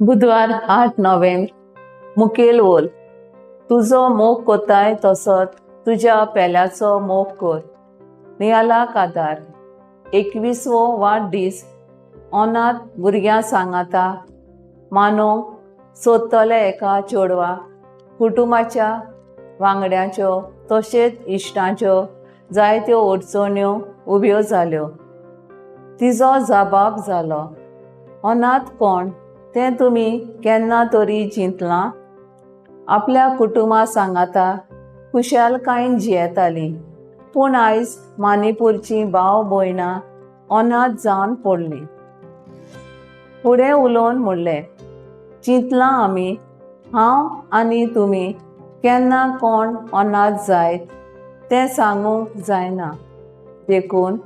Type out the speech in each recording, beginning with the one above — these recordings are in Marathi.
बुधवार 8 नोव्हेंबर मुखेल ओल. तुजो मोग कोताय तसोच तुज्या पेल्याचो मोग कर. नियाला कादार. 21वो वाडदीस अनाथ भुरग्यां सांगाता मानोवंक सोदतले एका चेडवाक कुटुंबाच्या वांगड्यांच्यो तशेंच इश्टांच्यो जायत्यो अडचण्यो उब्यो जाल्यो. तिजो जबाब जालो, अनाथ कोण तें तुमी केन्ना तरी चिंतलां? आपल्या कुटुंबा सांगाता खुशालकायेन जियेतालीं, पूण आयज मानिपूरचीं भाव भयणां अनाथ जावन पडलीं. फुडें उलोवन म्हणलें, चिंतलां आमी, हांव आनी तुमी केन्ना कोण अनाथ जायत तें सांगूंक जायना. देखून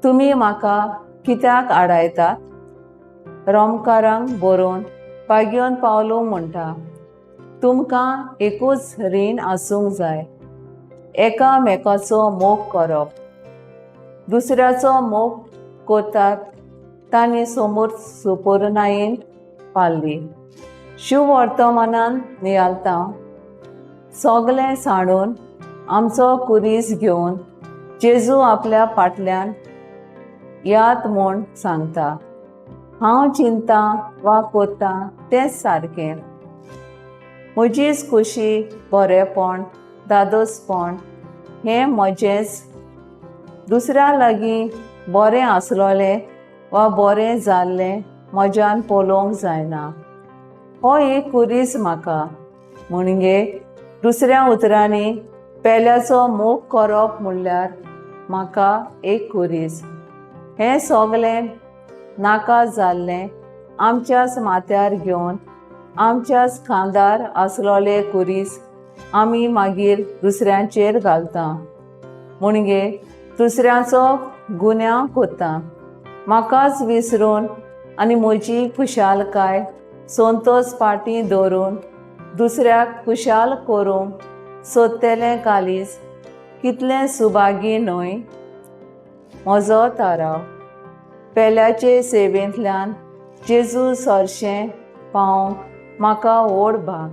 तुमी म्हाका कित्याक आडायतात? रोमकारांक बरोवन पागयोन पावलो म्हणटा, तुमकां एकूच रीण आसूंक जाय, एकामेकाचो मोग करप. दुसऱ्याचो मोग कोतात तांणी समोर सुपर्णायेन पाळ्ळी. शुभ वर्तमानान नियालता, सगलें सांडून आमचो कुरीस घेवन जेजू आपल्या फाटल्यान यात म्हूण सांगता. हांव चिंतां वा कोत्तां तेंच सारकें. म्हजीच खुशी, बरेंपण, दादोसपण हें म्हजेंच. दुसऱ्या लागीं बरें आसलोलें वा बरें जाल्लें म्हज्यान पळोवंक जायना. हो एक कुरीस म्हाका. म्हणजे दुसऱ्या उतरांनी पेल्याचो मोग करप म्हणल्यार म्हाका एक कुरीस. हें सगलें नाका जाल्लें आमच्याच माथ्यार घेवन आमच्याच खांदार आसलोलें कुरीस आमी मागीर दुसऱ्यांचेर घालता. म्हणजे दुसऱ्याचो गुन्यांव कोत्ता. म्हाकाच विसरून आनी म्हजी खुशालकाय संतोश फाटीं दवरून दुसऱ्याक खुशाल करूंक सोदतलें कालीस कितलें सुभागी न्हय. म्हजो थाराव. पेल्याचे सेवेंतल्यान जेजू सरशें पावोवंक म्हाका व्हड भाग.